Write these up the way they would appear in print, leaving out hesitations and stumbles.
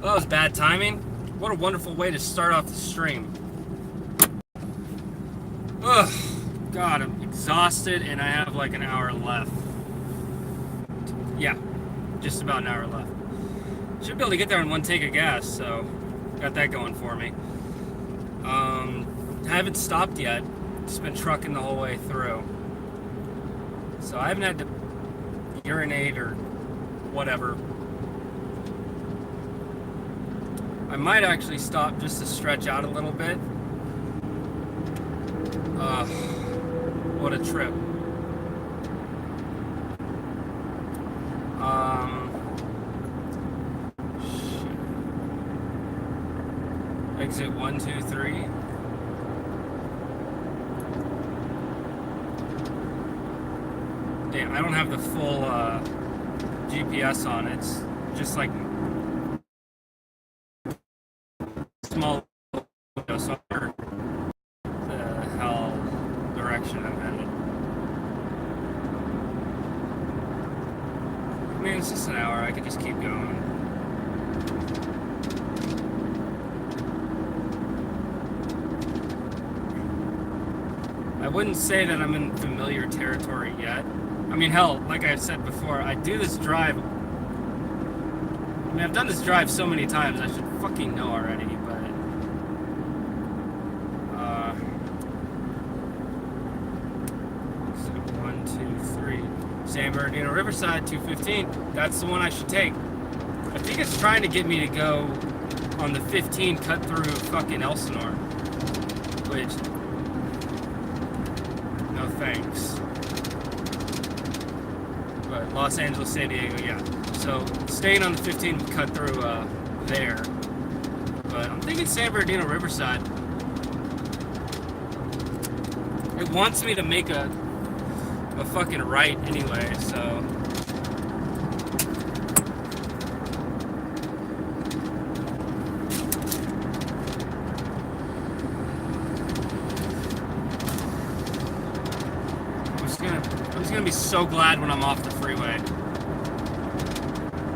that was bad timing. What a wonderful way to start off the stream. Ugh, God, I'm exhausted and I have like an hour left. Yeah, just about an hour left. Should be able to get there in one take of gas, so got that going for me. I haven't stopped yet. Just been trucking the whole way through. So I haven't had to urinate or whatever. I might actually stop just to stretch out a little bit. What a trip. Exit 1, 2, 3. Damn, I don't have the full GPS on. It's just like small window, so the hell direction I'm headed. I mean, it's just an hour. I could just keep going. I wouldn't say that I'm in familiar territory yet. I mean, hell, like I've said before, I do this drive. I mean, I've done this drive so many times, I should fucking know already, but... So 1, 2, 3. San Bernardino Riverside, 215. That's the one I should take. I think it's trying to get me to go on the 15 cut through fucking Elsinore. Which... no thanks. But Los Angeles, San Diego, yeah. So staying on the 15 cut through there. But I'm thinking San Bernardino Riverside. It wants me to make a fucking right anyway, so. I'm just gonna be so glad when I'm off the freeway.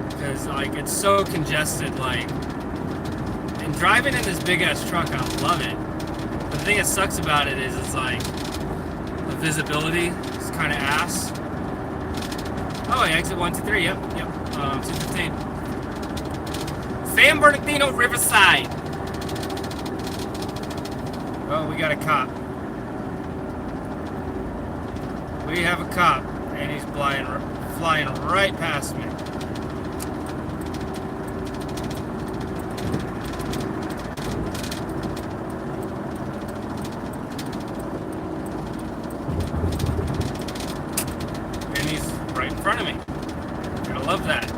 Because, like, it's so congested, like, and driving in this big-ass truck, I love it. But the thing that sucks about it is, it's like, the visibility is kind of ass. Oh, yeah, exit 1, 2, 3, yep, 215. San Bernardino Riverside. Oh, we got a cop. We have a cop, and he's flying right past me. And he's right in front of me. I love that.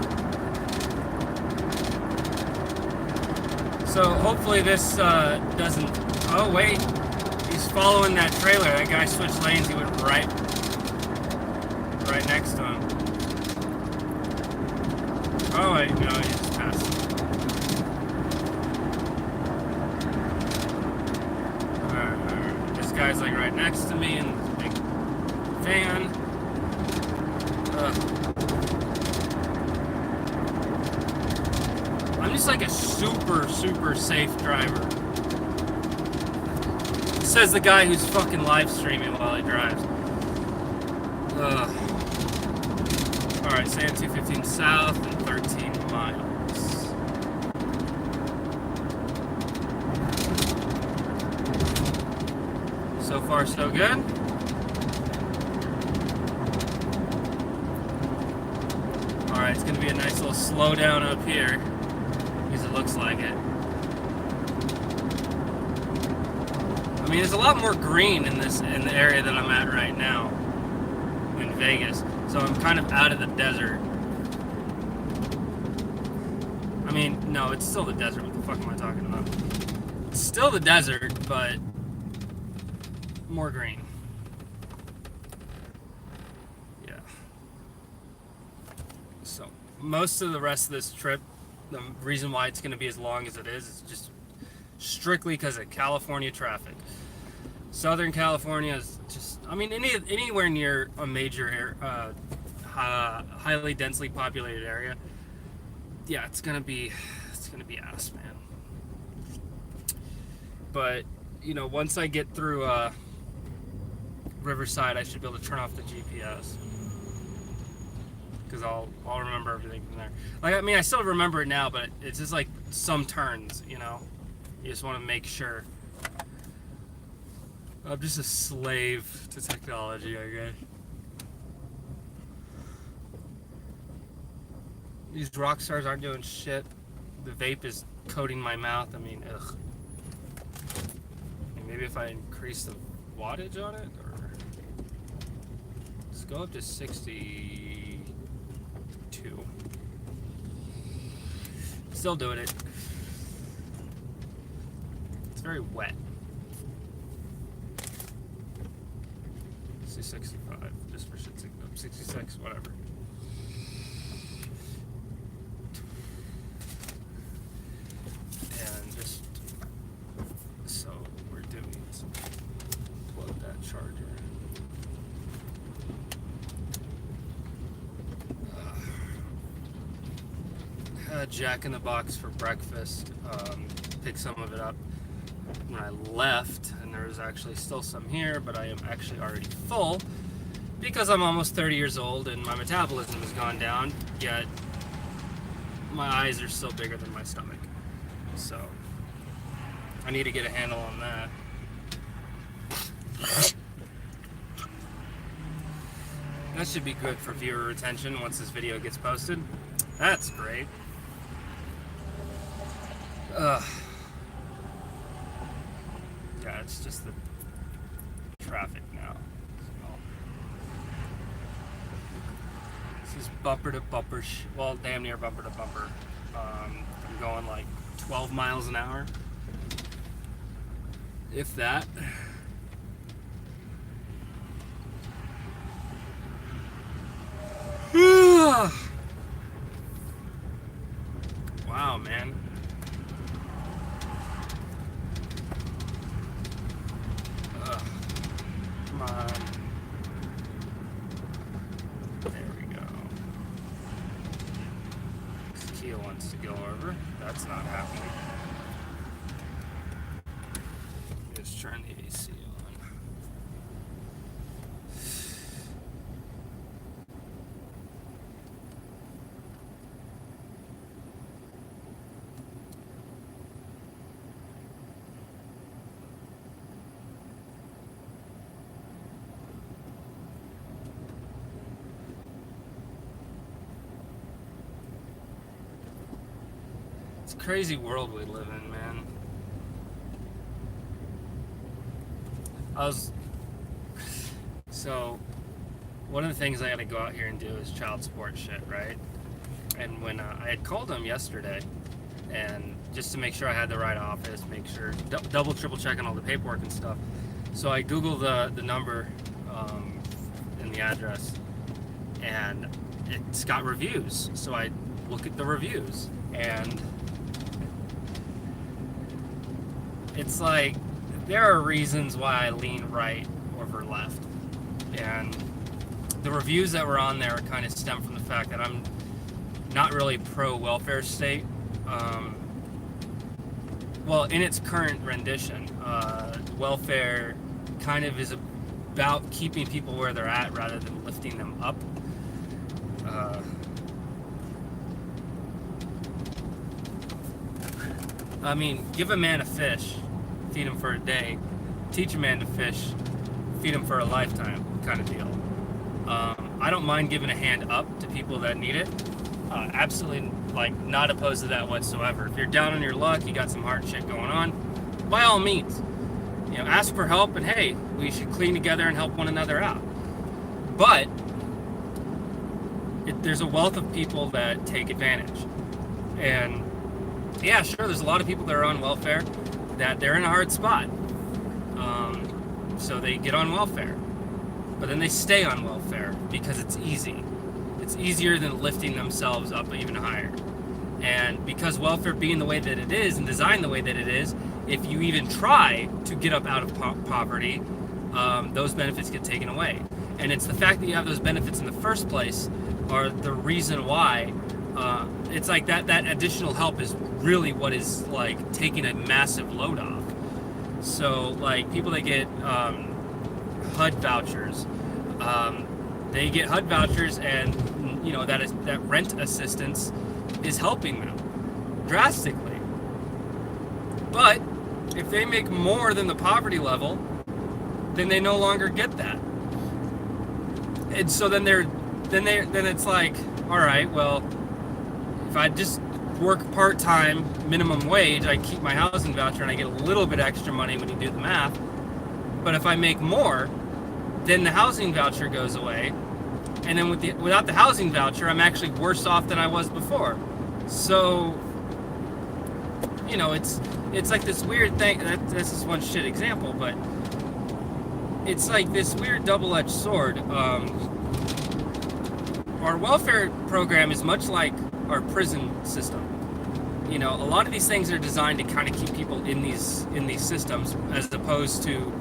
So hopefully this doesn't... Oh, wait. He's following that trailer. That guy switched lanes. He went right next to him. Oh wait, no, he just passed. Alright. This guy's like right next to me in this big van. I'm just like a super safe driver. Says the guy who's fucking live streaming while he drives. Alright, San 215 south and 13 miles. So far, so good. Alright, it's going to be a nice little slowdown up here, because it looks like it. I mean, there's a lot more green in the area that I'm at right now in Vegas. So I'm kind of out of the desert. I mean, no, it's still the desert. What the fuck am I talking about? It's still the desert, but more green. Yeah. So most of the rest of this trip, the reason why it's going to be as long as it is just strictly because of California traffic. Southern California is just, I mean, anywhere near a major highly densely populated area, yeah, it's gonna be ass, man. But once I get through Riverside, I should be able to turn off the GPS because I'll remember everything from there. Like, I mean, I still remember it now, but it's just like some turns, you just want to make sure. I'm just a slave to technology, I guess. These rock stars aren't doing shit. The vape is coating my mouth. I mean, ugh. Maybe if I increase the wattage on it, or let's go up to 62. Still doing it. It's very wet. 65, just for shit's sake. 66, whatever. And just so we're doing some, plug that charger in. Had Jack in the Box for breakfast. Picked some of it up when I left, and there's actually still some here, but I am actually already full because I'm almost 30 years old and my metabolism has gone down, yet my eyes are still bigger than my stomach. So I need to get a handle on that. That should be good for viewer retention once this video gets posted. That's great. Yeah, it's just the traffic now. So, this is bumper to bumper, well, damn near bumper to bumper. I'm going like 12 miles an hour, if that. Wow, man. Come on. There we go. Kia wants to go over. That's not happening. Just turn the AC on. It's a crazy world we live in, man. So one of the things I gotta go out here and do is child support shit, right? And when I had called them yesterday, and just to make sure I had the right office, make sure, double, triple checking all the paperwork and stuff. So I Googled the number and the address, and it's got reviews. So I look at the reviews, and it's like, there are reasons why I lean right over left. And the reviews that were on there kind of stem from the fact that I'm not really pro-welfare state. Well, in its current rendition, welfare kind of is about keeping people where they're at rather than lifting them up. I mean, give a man a fish, feed him for a day. Teach a man to fish, feed him for a lifetime, kind of deal. I don't mind giving a hand up to people that need it. Absolutely, like, not opposed to that whatsoever. If you're down on your luck, you got some hard shit going on, by all means, ask for help, and hey, we should clean together and help one another out. But there's a wealth of people that take advantage. And yeah, sure, there's a lot of people that are on welfare that they're in a hard spot. So they get on welfare. But then they stay on welfare because it's easy. It's easier than lifting themselves up even higher. And because welfare being the way that it is and designed the way that it is, if you even try to get up out of poverty, those benefits get taken away. And it's the fact that you have those benefits in the first place are the reason why. It's like that additional help is really what is like taking a massive load off. So like people that get HUD vouchers, they get HUD vouchers, and you know that rent assistance is helping them drastically. But if they make more than the poverty level, then they no longer get that. And so then it's like, all right, well, if I just work part-time minimum wage, I keep my housing voucher and I get a little bit extra money when you do the math. But if I make more, then the housing voucher goes away. And then without the housing voucher, I'm actually worse off than I was before. So, you know, it's like this weird thing. This is one shit example, but it's like this weird double-edged sword. Our welfare program is much like our prison system. You know, a lot of these things are designed to kind of keep people in these systems, as opposed to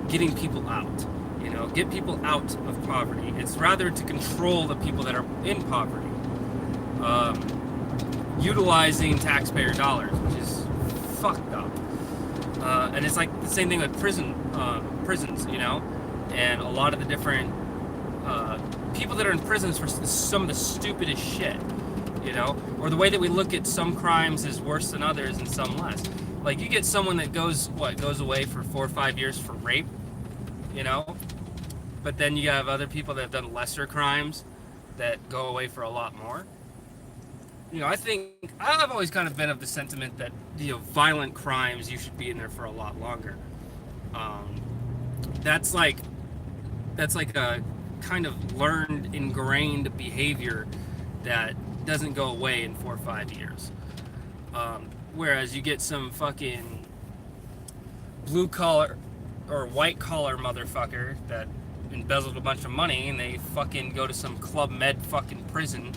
getting people out. You know, get people out of poverty. It's rather to control the people that are in poverty, utilizing taxpayer dollars, which is fucked up. And it's like the same thing with prisons, you know, and a lot of the different people that are in prisons for some of the stupidest shit, you know, or the way that we look at some crimes is worse than others and some less. Like you get someone that goes away for 4 or 5 years for rape, you know, but then you have other people that have done lesser crimes that go away for a lot more. You know, I think I've always kind of been of the sentiment that, you know, violent crimes, you should be in there for a lot longer. That's like a kind of learned, ingrained behavior that doesn't go away in 4 or 5 years. Whereas you get some fucking blue collar or white collar motherfucker that embezzled a bunch of money and they fucking go to some Club Med fucking prison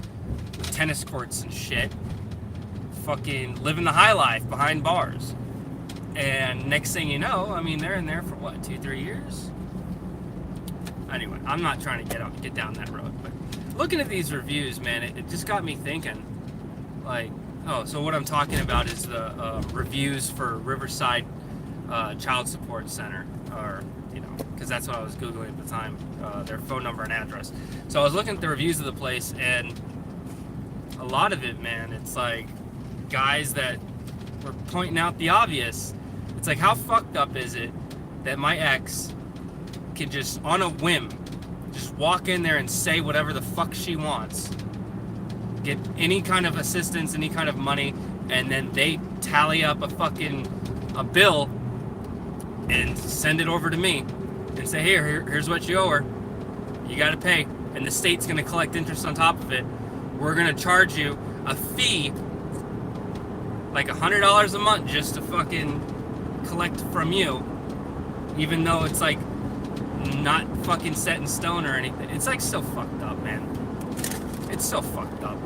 with tennis courts and shit, fucking living the high life behind bars. And next thing you know, I mean, they're in there for what, 2-3 years? Anyway, I'm not trying to get down that road, but looking at these reviews, man, it just got me thinking, like, oh, so what I'm talking about is the reviews for Riverside Child Support Center, or, you know, because that's what I was Googling at the time, their phone number and address. So I was looking at the reviews of the place, and a lot of it, man, it's like guys that were pointing out the obvious. It's like, how fucked up is it that my ex can just, on a whim, just walk in there and say whatever the fuck she wants, get any kind of assistance, any kind of money, and then they tally up a bill and send it over to me and say, here's what you owe her. You got to pay. And the state's going to collect interest on top of it. We're going to charge you a fee, like $100 a month, just to fucking collect from you, even though it's like not fucking set in stone or anything. It's like so fucked up, man. It's so fucked up.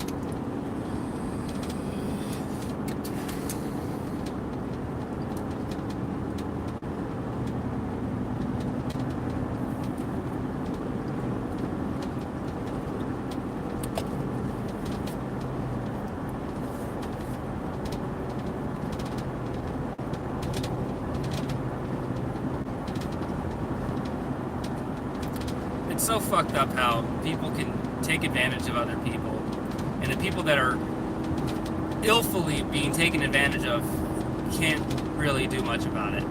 So fucked up how people can take advantage of other people, and the people that are illfully being taken advantage of can't really do much about it.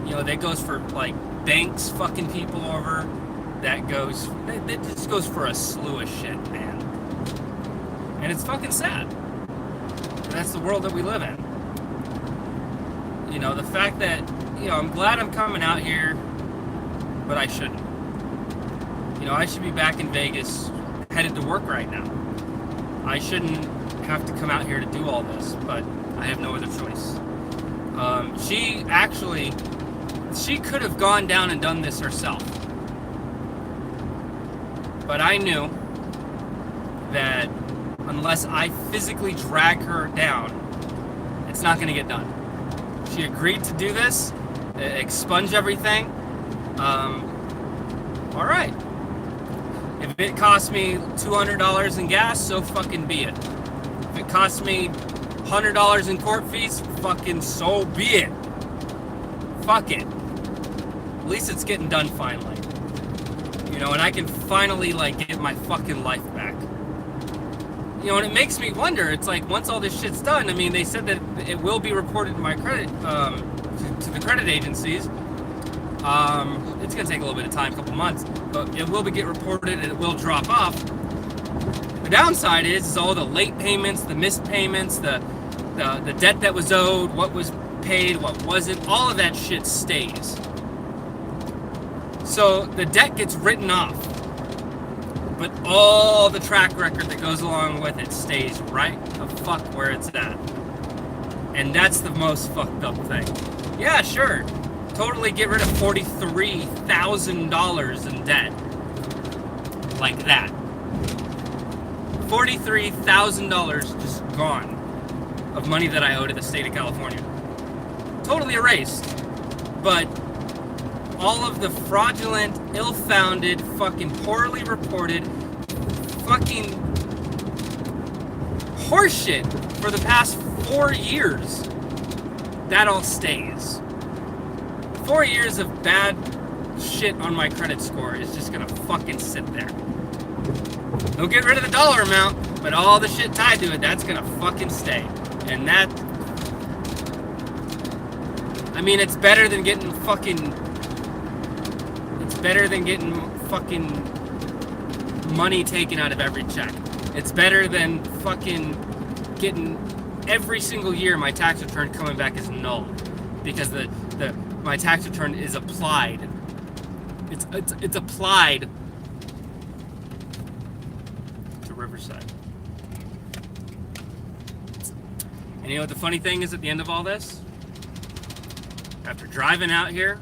You know, that goes for like banks fucking people over, that just goes for a slew of shit, man. And it's fucking sad. That's the world that we live in. You know, the fact that, you know, I'm glad I'm coming out here, but I shouldn't. You know, I should be back in Vegas, headed to work right now. I shouldn't have to come out here to do all this, but I have no other choice. She could have gone down and done this herself. But I knew that unless I physically drag her down, it's not going to get done. She agreed to do this, expunge everything. All right. If If it costs me $200 in gas, so fucking be it. If it costs me $100 in court fees, fucking so be it. Fuck it. At least it's getting done finally. You know, and I can finally, like, get my fucking life back. You know, and it makes me wonder, it's like, once all this shit's done, I mean, they said that it will be reported to my credit, to the credit agencies. It's going to take a little bit of time, a couple months, but it will get reported and it will drop off. The downside is all the late payments, the missed payments, the debt that was owed, what was paid, what wasn't, all of that shit stays. So the debt gets written off, but all the track record that goes along with it stays right the fuck where it's at. And that's the most fucked up thing. Yeah, sure. Totally get rid of $43,000 in debt. Like that. $43,000 just gone of money that I owe to the state of California. Totally erased. But all of the fraudulent, ill-founded, fucking poorly reported, fucking horseshit for the past 4 years, that all stays. 4 years of bad shit on my credit score is just gonna fucking sit there. They'll get rid of the dollar amount, but all the shit tied to it, that's gonna fucking stay. And that, I mean, it's better than getting fucking money taken out of every check. It's better than fucking getting every single year my tax return coming back as null because my tax return is applied. It's applied to Riverside. And you know what the funny thing is at the end of all this? After driving out here,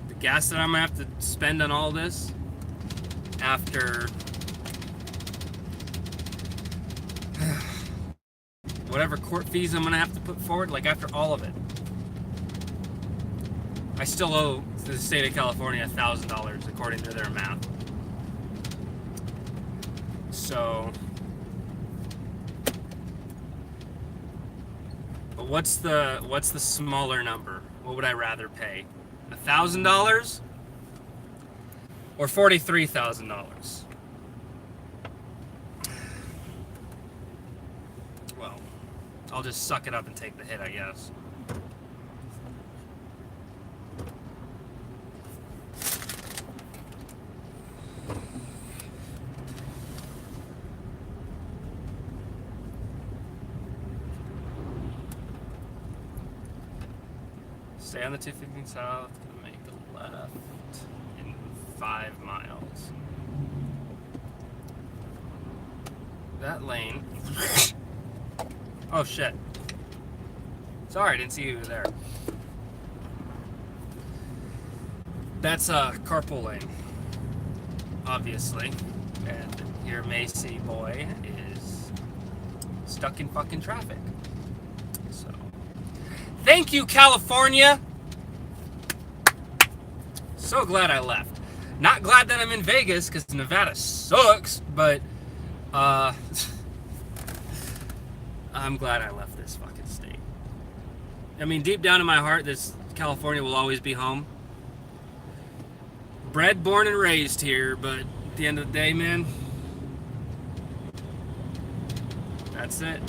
the gas that I'm gonna have to spend on all this, after whatever court fees I'm gonna have to put forward, like after all of it, I still owe the state of California $1,000 according to their math. So, but what's the smaller number? What would I rather pay? $1,000 or $43,000? Well, I'll just suck it up and take the hit, I guess. Stay on the 215 south, gonna make a left in 5 miles. That lane. Oh shit. Sorry, I didn't see you there. That's a carpool lane, obviously. And your Macy boy is stuck in fucking traffic. So, thank you, California. So glad I left. Not glad that I'm in Vegas because Nevada sucks, but I'm glad I left this fucking state. I mean, deep down in my heart, this California will always be home. Bred, born, and raised here, but at the end of the day, man, that's it.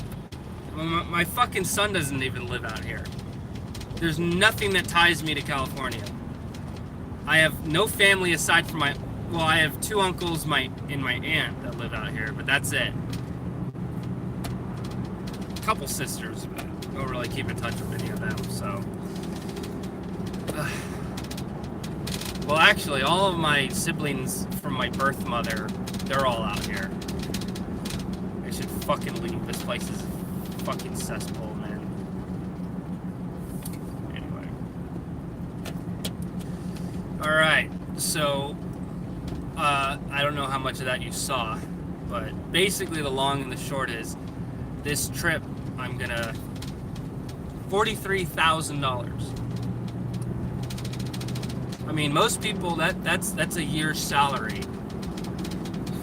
My fucking son doesn't even live out here. There's nothing that ties me to California. I have no family aside from I have 2 uncles and my aunt that live out here, but that's it. A couple sisters, but I don't really keep in touch with any of them, so. Well, actually, all of my siblings from my birth mother, they're all out here. I should fucking leave. This place is a fucking cesspool, man. Alright, so, I don't know how much of that you saw, but basically the long and the short is, this trip, I'm gonna, $43,000. I mean, most people, that's a year's salary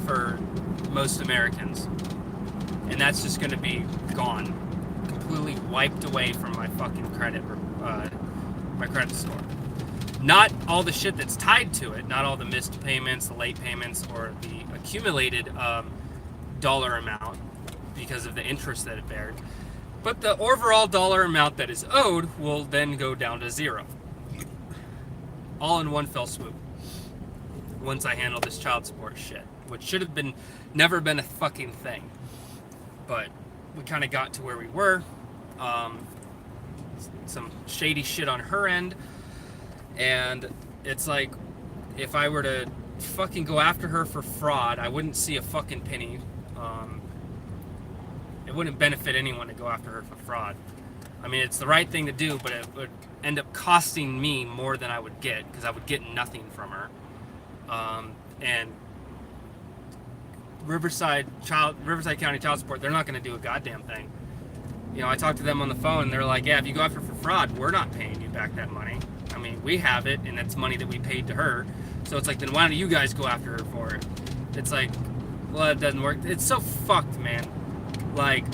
for most Americans. And that's just going to be gone. Completely wiped away from my fucking credit, my credit score. Not all the shit that's tied to it, not all the missed payments, the late payments, or the accumulated dollar amount because of the interest that it bears. But the overall dollar amount that is owed will then go down to zero. All in one fell swoop. Once I handle this child support shit, which should have never been a fucking thing. But we kind of got to where we were. Some shady shit on her end. And it's like, if I were to fucking go after her for fraud, I wouldn't see a fucking penny. It wouldn't benefit anyone to go after her for fraud. I mean, it's the right thing to do, but it would end up costing me more than I would get, because I would get nothing from her. And Riverside County Child Support, they're not going to do a goddamn thing. You know, I talked to them on the phone, and they're like, yeah, if you go after her for fraud, we're not paying you back that money. I mean, we have it, and that's money that we paid to her. So it's like, then why don't you guys go after her for it? It's like, well, it doesn't work. It's so fucked, man. Like,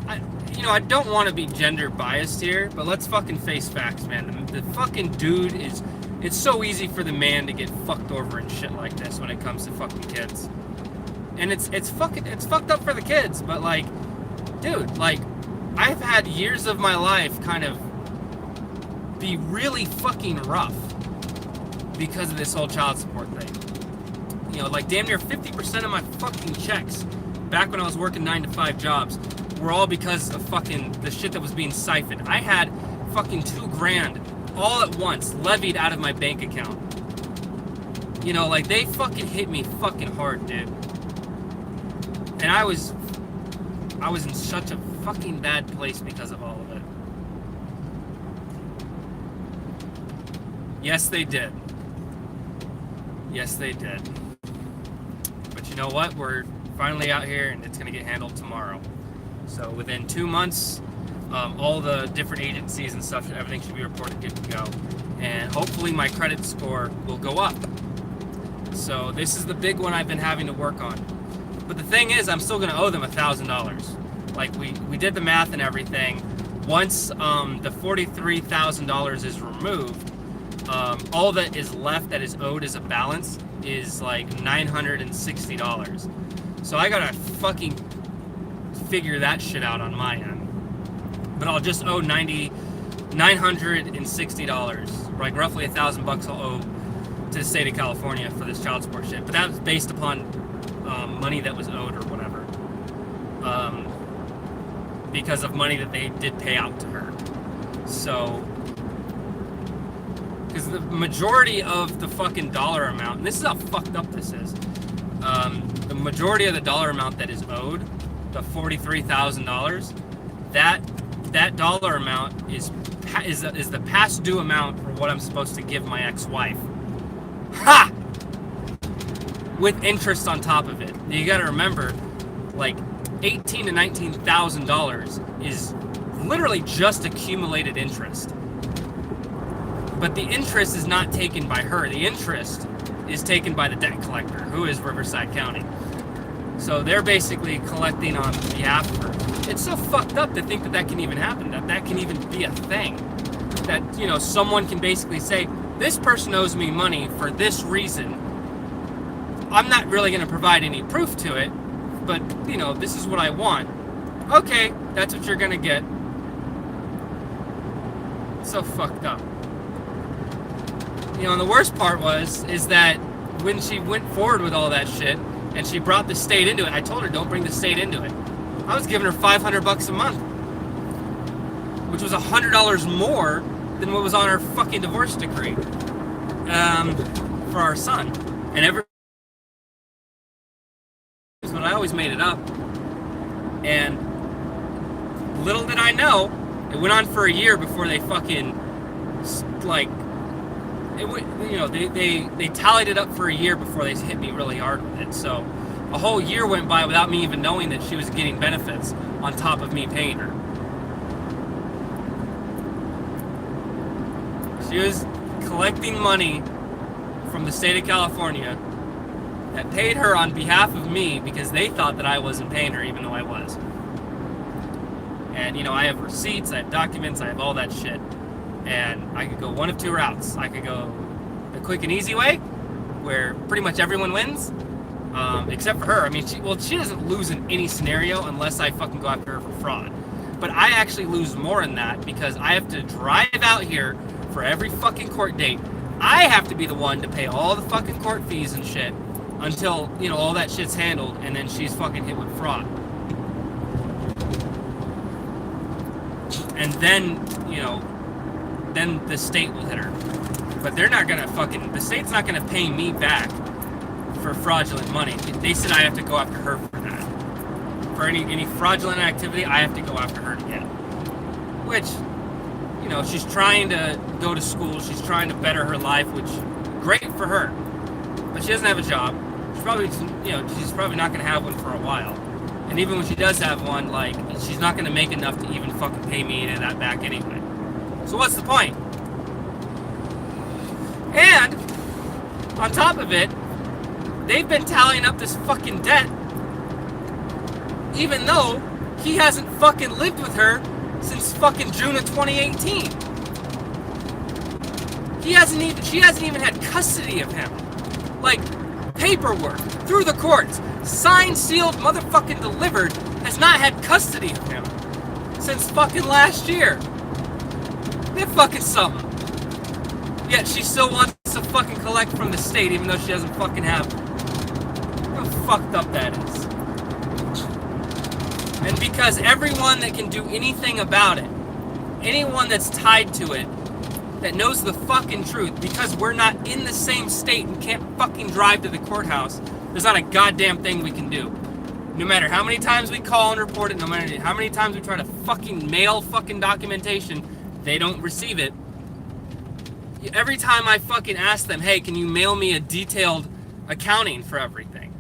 I don't want to be gender biased here, but let's fucking face facts, man. The fucking dude is... It's so easy for the man to get fucked over and shit like this when it comes to fucking kids. And it's fucked up for the kids, but like, dude, like, I've had years of my life kind of be really fucking rough because of this whole child support thing. You know, like damn near 50% of my fucking checks back when I was working 9-to-5 jobs were all because of fucking the shit that was being siphoned. I had fucking $2,000 all at once levied out of my bank account. You know, like, they fucking hit me fucking hard, dude. And I was in such a fucking bad place because of all of it. Yes, they did. Yes, they did. But you know what? We're finally out here, and it's going to get handled tomorrow. So within 2 months, all the different agencies and stuff, everything should be reported good to go. And hopefully my credit score will go up. So this is the big one I've been having to work on. But the thing is, I'm still going to owe them $1,000. Like, we did the math and everything. Once the $43,000 is removed, all that is left that is owed as a balance is like $960. So I gotta fucking figure that shit out on my end. But I'll just owe $960, like roughly $1,000 I'll owe to the state of California for this child support shit. But that was based upon money that was owed or whatever, because of money that they did pay out to her. So, because the majority of the fucking dollar amount, and this is how fucked up this is, the majority of the dollar amount that is owed, the $43,000, that dollar amount is the past due amount for what I'm supposed to give my ex-wife. Ha! With interest on top of it. You got to remember, like $18,000 to $19,000 is literally just accumulated interest. But the interest is not taken by her. The interest is taken by the debt collector, who is Riverside County. So they're basically collecting on behalf of her. It's so fucked up to think that that can even happen, that can even be a thing. That, you know, someone can basically say, this person owes me money for this reason. I'm not really going to provide any proof to it, but, you know, this is what I want. Okay, that's what you're going to get. It's so fucked up. You know, and the worst part is that when she went forward with all that shit, and she brought the state into it, I told her, don't bring the state into it. I was giving her $500 a month, which was $100 more than what was on her fucking divorce decree for our son. And but I always made it up. And little did I know, it went on for a year before they fucking, like, they tallied it up for a year before they hit me really hard with it. So a whole year went by without me even knowing that she was getting benefits on top of me paying her. She was collecting money from the state of California that paid her on behalf of me because they thought that I wasn't paying her, even though I was. And, you know, I have receipts, I have documents, I have all that shit. And I could go one of two routes. I could go the quick and easy way, where pretty much everyone wins, except for her. I mean, she doesn't lose in any scenario unless I fucking go after her for fraud. But I actually lose more in that because I have to drive out here for every fucking court date. I have to be the one to pay all the fucking court fees and shit until, you know, all that shit's handled, and then she's fucking hit with fraud. And then, you know, then the state will hit her. But they're not gonna the state's not gonna pay me back for fraudulent money. They said I have to go after her for that. For any fraudulent activity, I have to go after her to get. Which, you know, she's trying to go to school, she's trying to better her life, which, great for her. But she doesn't have a job. She's probably not gonna have one for a while. And even when she does have one, like, she's not gonna make enough to even fucking pay me any of that back anyway. So what's the point? And, on top of it, they've been tallying up this fucking debt, even though he hasn't fucking lived with her since fucking June of 2018. She hasn't even had custody of him. Like, paperwork, through the courts, signed, sealed, motherfucking delivered, has not had custody of him since fucking last year. They're fucking something. Yet she still wants to fucking collect from the state even though she doesn't fucking have it. How fucked up that is. And because everyone that can do anything about it, anyone that's tied to it, that knows the fucking truth, because we're not in the same state and can't fucking drive to the courthouse, there's not a goddamn thing we can do. No matter how many times we call and report it, no matter how many times we try to fucking mail fucking documentation, they don't receive it. Every time I fucking ask them, hey, can you mail me a detailed accounting for everything?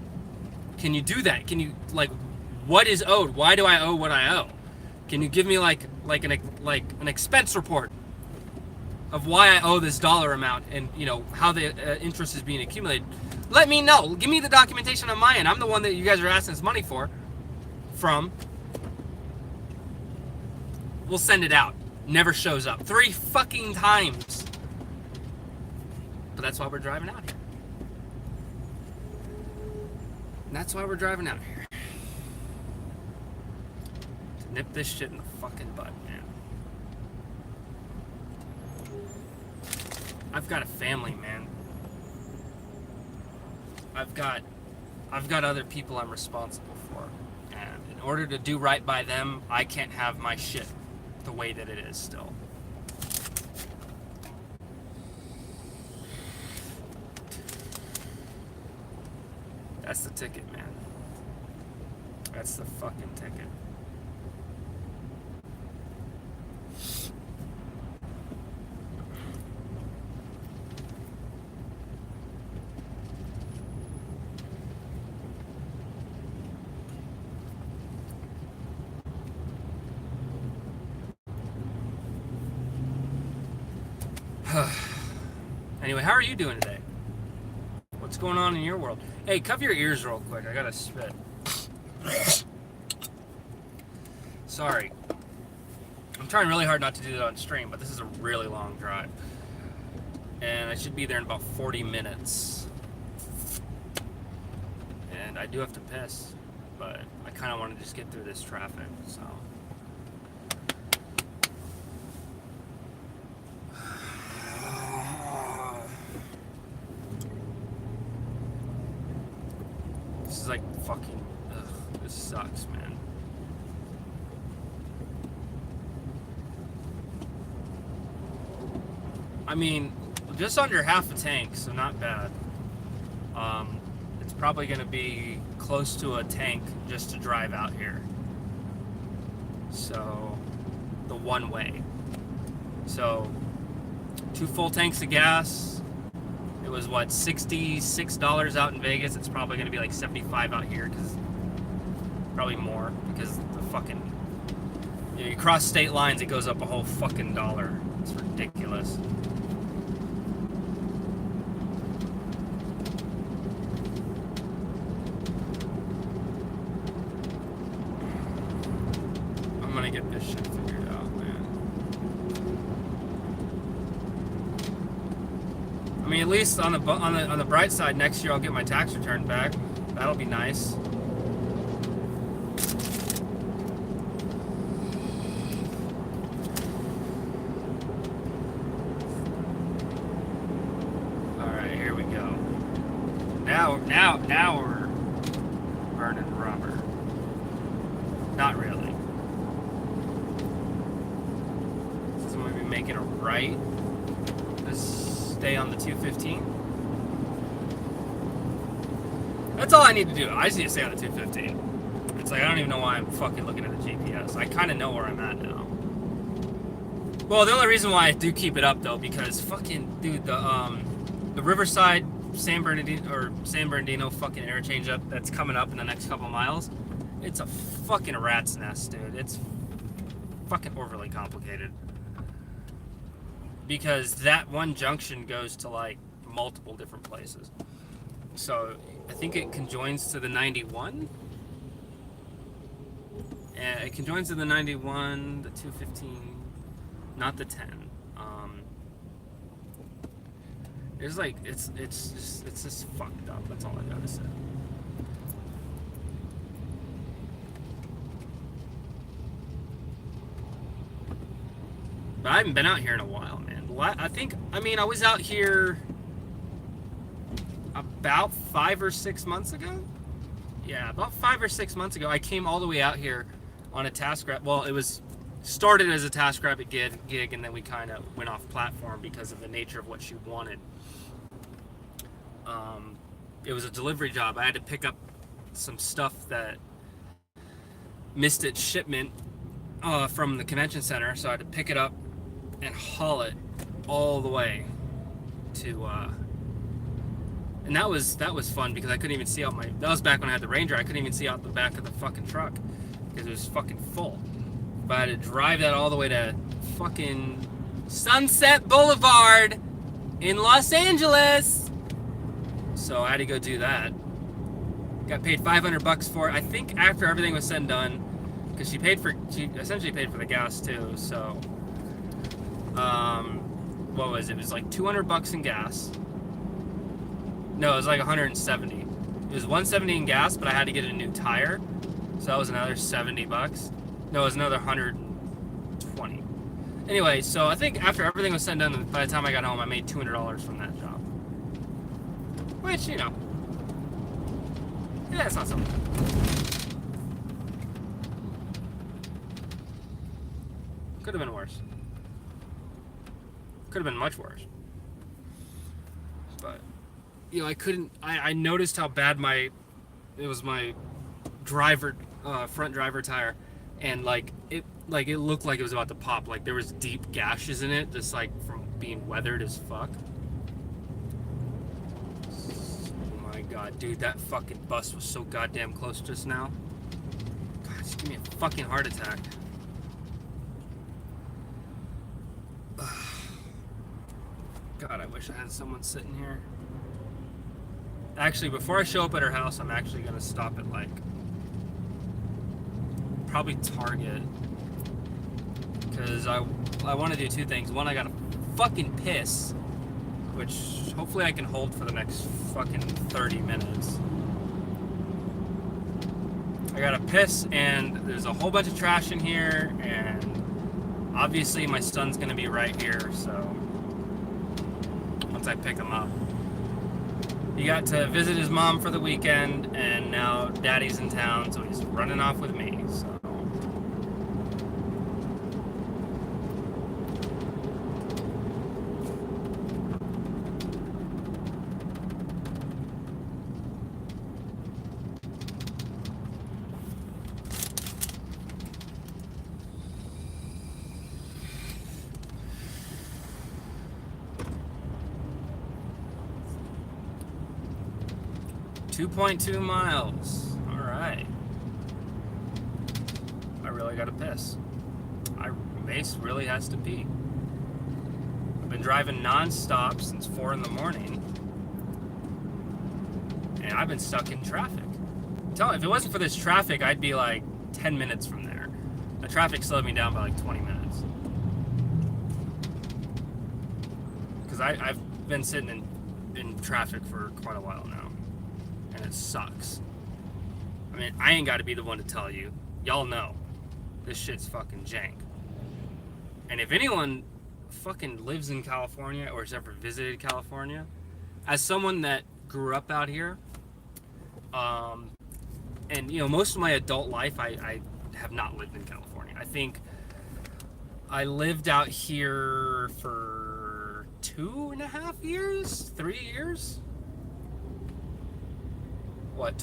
Can you do that? Can you, like, what is owed? Why do I owe what I owe? Can you give me like an expense report of why I owe this dollar amount and, you know, how the interest is being accumulated? Let me know. Give me the documentation on my end. I'm the one that you guys are asking this money from. We'll send it out. Never shows up. 3 fucking times. But that's why we're driving out here. And that's why we're driving out here. To nip this shit in the fucking butt, man. I've got a family, man. I've got other people I'm responsible for. And in order to do right by them, I can't have my shit the way that it is still. That's the ticket, man. That's the fucking ticket. Anyway, how are you doing today? What's going on in your world? Hey, cover your ears real quick. I gotta spit. Sorry. I'm trying really hard not to do that on stream, but this is a really long drive. And I should be there in about 40 minutes. And I do have to piss, but I kind of want to just get through this traffic, so... This is like fucking, this sucks, man. I mean, just under half a tank, so not bad. It's probably gonna be close to a tank just to drive out here. So, the one way. So, 2 full tanks of gas. It was, what, $66 out in Vegas. It's probably going to be like $75 out here, because probably more, because the fucking, you cross state lines, it goes up a whole fucking dollar. It's ridiculous. get this shit figured out, man. I mean, at least on the bright side, next year I'll get my tax return back. That'll be nice. All right, here we go. Now we're burning rubber. Not really. So I'm gonna be making a right. Stay on the 215. That's all I need to do. I just need to stay on the 215. It's like I don't even know why I'm fucking looking at the GPS. I kind of know where I'm at now. Well, the only reason why I do keep it up though, because fucking dude, the Riverside San Bernardino fucking interchange up that's coming up in the next couple miles. It's a fucking rat's nest, dude. It's fucking overly complicated. Because that one junction goes to like multiple different places. So I think it conjoins to the 91. And it conjoins to the 91, the 215, not the 10. It's like it's just fucked up. That's all I gotta say. But I haven't been out here in a while, man. I was out here about 5 or 6 months ago. Yeah, about 5 or 6 months ago, I came all the way out here on a TaskRabbit. Well, it was started as a TaskRabbit gig, and then we kind of went off platform because of the nature of what she wanted. It was a delivery job. I had to pick up some stuff that missed its shipment from the convention center, so I had to pick it up and haul it all the way to and that was fun because I couldn't even see out that was back when I had the Ranger. I couldn't even see out the back of the fucking truck because it was fucking full. But I had to drive that all the way to fucking Sunset Boulevard in Los Angeles. So I had to go do that. Got paid $500 for it. I think after everything was said and done, because she essentially paid for the gas too. So what was it? It was like $200 in gas. No, it was like 170. It was 170 in gas, but I had to get a new tire, so that was another $70. No, it was another 120. Anyway, so I think after everything was said and done, by the time I got home, I made $200 from that job. Which, you know, yeah, it's not so bad. Could have been worse. Could have been much worse. But, you know, I noticed how bad it was my front driver tire, and it looked like it was about to pop. Like there was deep gashes in it, just like from being weathered as fuck. Oh my god, dude, that fucking bus was so goddamn close just now. God, just give me a fucking heart attack. God, I wish I had someone sitting here. Actually, before I show up at her house, I'm actually gonna stop at probably Target, because I want to do two things. One, I gotta fucking piss, which hopefully I can hold for the next fucking 30 minutes. I gotta piss, and there's a whole bunch of trash in here, and obviously my son's gonna be right here, so once I pick him up. He got to visit his mom for the weekend, and now daddy's in town, so he's running off with me, so. 2.2 miles. All right. I really gotta piss. Mace really has to pee. I've been driving non-stop since 4 in the morning, and I've been stuck in traffic. If it wasn't for this traffic, I'd be like 10 minutes from there. The traffic slowed me down by like 20 minutes. Because I've been sitting in traffic for quite a while now. And it sucks. I mean, I ain't got to be the one to tell you. Y'all know. This shit's fucking jank. And if anyone fucking lives in California or has ever visited California, as someone that grew up out here, and you know, most of my adult life I have not lived in California. I think I lived out here for 2.5 years, 3 years. What,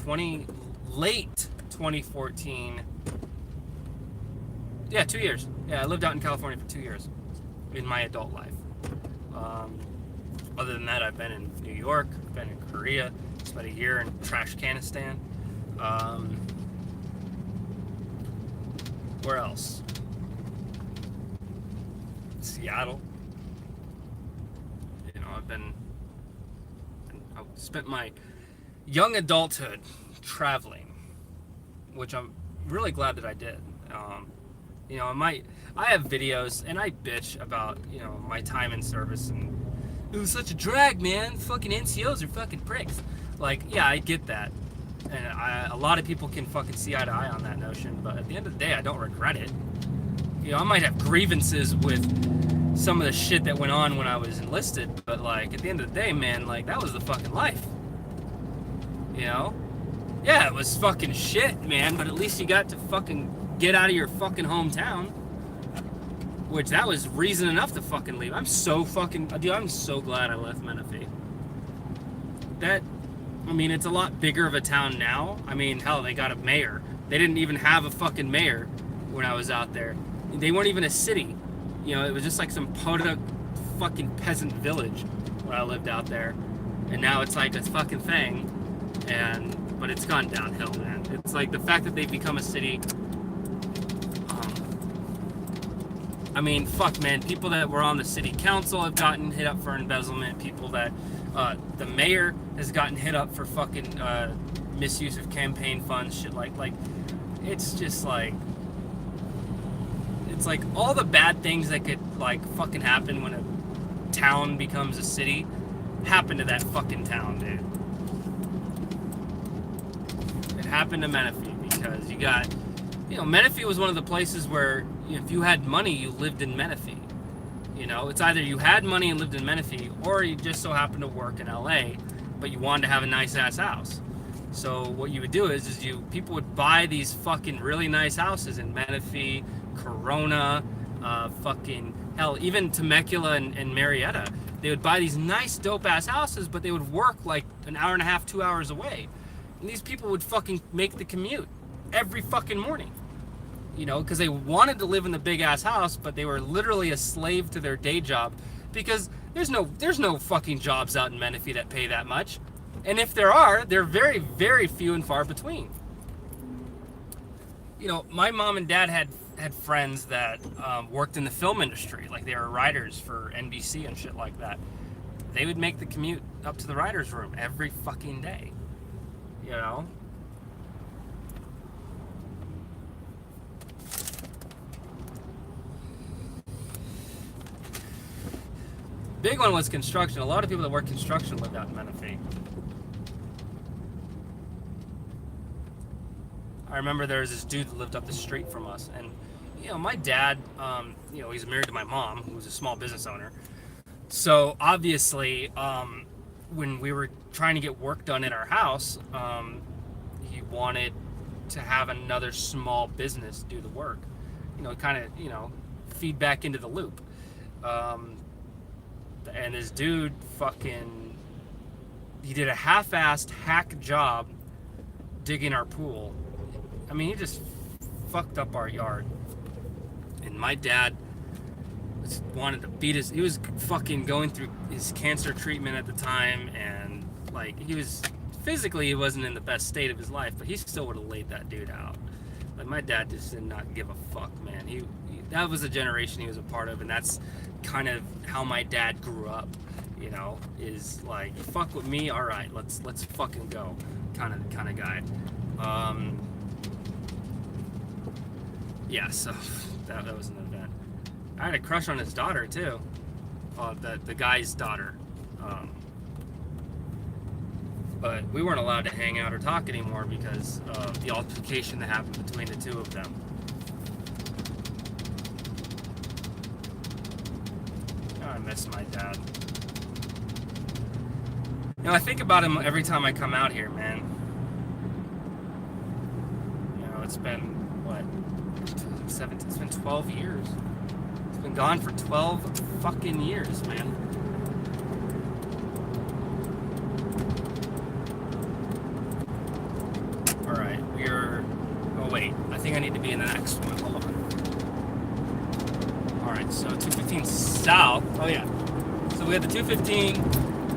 late 2014. Yeah, 2 years. Yeah, I lived out in California for 2 years in my adult life. Other than that, I've been in New York, been in Korea, spent a year in Trashkanistan. Where else? Seattle. You know, I spent my young adulthood traveling, which I'm really glad that I did. You know, I have videos and I bitch about, you know, my time in service and it was such a drag, man. Fucking NCOs are fucking pricks. Like, yeah, I get that. And a lot of people can fucking see eye to eye on that notion, but at the end of the day, I don't regret it. You know, I might have grievances with some of the shit that went on when I was enlisted, but like, at the end of the day, man, like, that was the fucking life. You know? Yeah, it was fucking shit, man, but at least you got to fucking get out of your fucking hometown. Which, that was reason enough to fucking leave. I'm so glad I left Menifee. I mean, it's a lot bigger of a town now. I mean, hell, they got a mayor. They didn't even have a fucking mayor when I was out there. They weren't even a city. You know, it was just like some podunk fucking peasant village when I lived out there. And now it's like a fucking thing. But it's gone downhill, man. It's like the fact that they've become a city. I mean, fuck, man. People that were on the city council have gotten hit up for embezzlement. People that, the mayor has gotten hit up for fucking misuse of campaign funds, shit like, it's just like, it's like all the bad things that could, like, fucking happen when a town becomes a city happen to that fucking town, dude. It happened to Menifee because you got, you know, Menifee was one of the places where if you had money, you lived in Menifee. You know, it's either you had money and lived in Menifee, or you just so happened to work in LA, but you wanted to have a nice ass house. So what you would do is people would buy these fucking really nice houses in Menifee, Corona, fucking hell, even Temecula and Marietta. They would buy these nice dope ass houses, but they would work like an hour and a half, 2 hours away. And these people would fucking make the commute every fucking morning. You know, because they wanted to live in the big ass house, but they were literally a slave to their day job because there's no fucking jobs out in Menifee that pay that much. And if there are, they're very, very few and far between. You know, my mom and dad had friends that worked in the film industry, like they were writers for NBC and shit like that. They would make the commute up to the writer's room every fucking day. You know? Big one was construction. A lot of people that work construction lived out in Menifee. I remember there was this dude that lived up the street from us, and you know, my dad, you know, he's married to my mom, who was a small business owner. So obviously, when we were trying to get work done in our house, he wanted to have another small business do the work. You know, kind of, you know, feed back into the loop. And this dude he did a half-assed hack job digging our pool. I mean, he just fucked up our yard. And my dad wanted to beat he was fucking going through his cancer treatment at the time, and like, he wasn't in the best state of his life, but he still would have laid that dude out. Like, my dad just did not give a fuck, man. That was the generation he was a part of, and that's kind of how my dad grew up, you know, is like, you fuck with me, all right, let's fucking go, kind of guy. Yeah, so that was an event. I had a crush on his daughter too. The guy's daughter. But we weren't allowed to hang out or talk anymore because of the altercation that happened between the two of them. Oh, I miss my dad. You know, I think about him every time I come out here, man. You know, it's been, what, 17, it's been 12 years. It's been gone for 12 fucking years, man. Alright, we're... Oh, wait. I think I need to be in the next one. Hold on. Alright, so 215 south. Oh, yeah. So we have the 215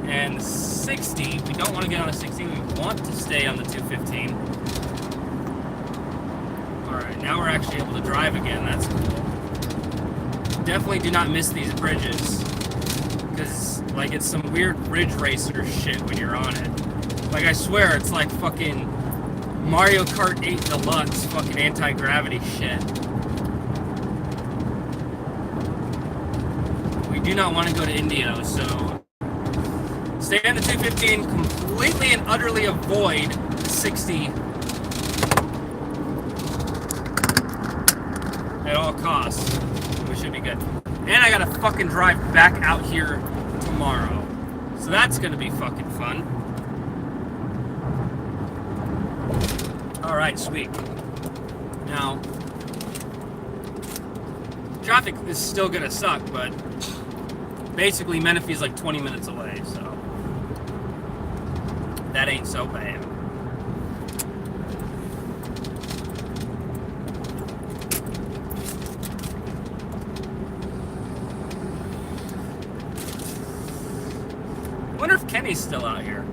and the 60. We don't want to get on the 60. We want to stay on the 215. Alright, now we're actually able to drive again. That's cool. Definitely do not miss these bridges. Because, like, it's some weird ridge racer shit when you're on it. Like, I swear, it's like fucking Mario Kart 8 Deluxe fucking anti-gravity shit. We do not want to go to Indio, so stay on the 215, completely and utterly avoid the 60 at all costs. We should be good. And I gotta fucking drive back out here tomorrow. So that's gonna be fucking fun. Alright, sweet. Now, traffic is still gonna suck, but basically Menifee's like 20 minutes away, so that ain't so bad. I wonder if Kenny's still out here.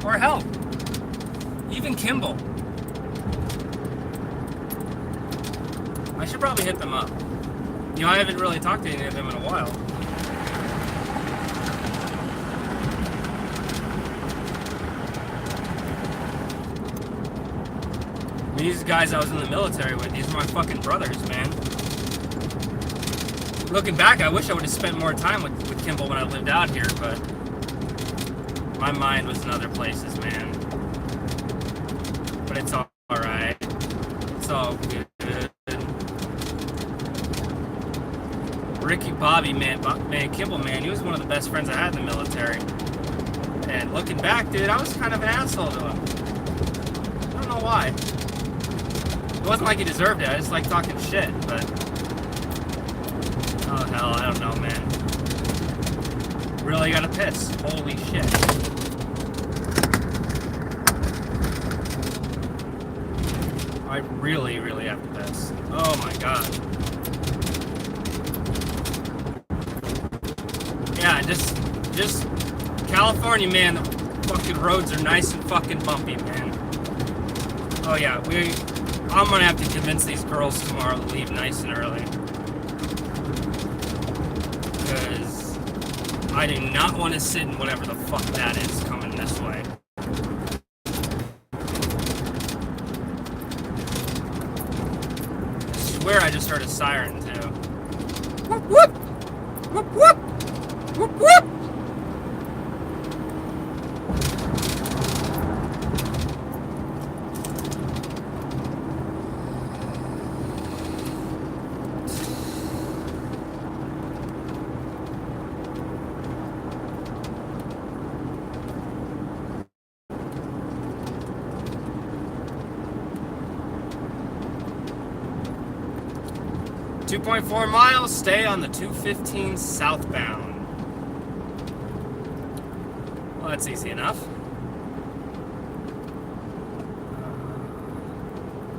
Or hell, even Kimball. I should probably hit them up. You know, I haven't really talked to any of them in a while. These guys I was in the military with, these are my fucking brothers, man. Looking back, I wish I would have spent more time with Kimball when I lived out here, but my mind was in other places, man. But it's alright. It's all good. Ricky Bobby, man, Kimball, man, he was one of the best friends I had in the military. And looking back, dude, I was kind of an asshole to him. I don't know why. It wasn't like he deserved it, I just like talking shit, but... Oh, hell, I don't know, man. Really gotta piss. Holy shit. I really, really have to piss. Oh my god. Yeah, just California, man, the fucking roads are nice and fucking bumpy, man. Oh yeah, I'm gonna have to convince these girls tomorrow to leave nice and early. Because I do not want to sit in whatever the fuck that is coming this way. I swear I just heard a siren too. Whoop whoop! Whoop whoop! Whoop whoop! .4 miles, stay on the 215 southbound. Well, that's easy enough.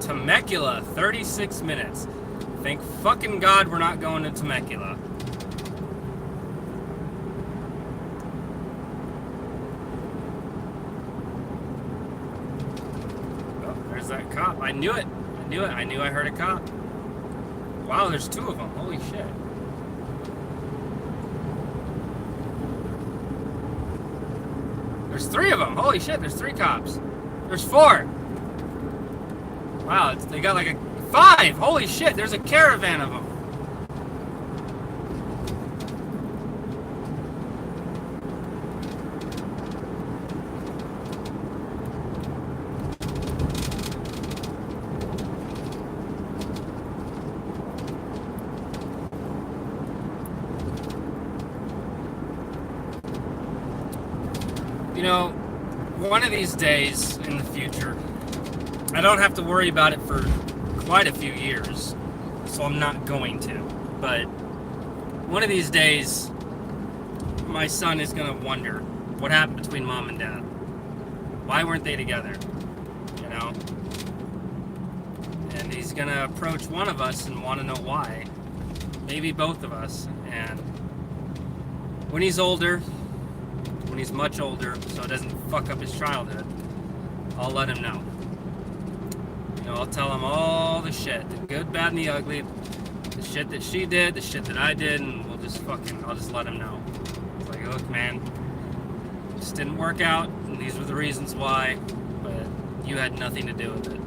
Temecula, 36 minutes. Thank fucking God we're not going to Temecula. Oh, there's that cop. I knew it. I knew I heard a cop. Wow, there's two of them. Holy shit. There's three of them. Holy shit, there's three cops. There's four. Wow, they got like a 5! Holy shit, there's a caravan of them. You know, one of these days in the future, I don't have to worry about it for quite a few years, so I'm not going to. But one of these days, my son is going to wonder what happened between mom and dad. Why weren't they together? You know? And he's going to approach one of us and want to know why. Maybe both of us. And when he's older, when he's much older, so it doesn't fuck up his childhood, I'll let him know. You know, I'll tell him all the shit, the good, bad, and the ugly, the shit that she did, the shit that I did, and I'll just let him know. It's like, look, man, this didn't work out, and these were the reasons why, but you had nothing to do with it.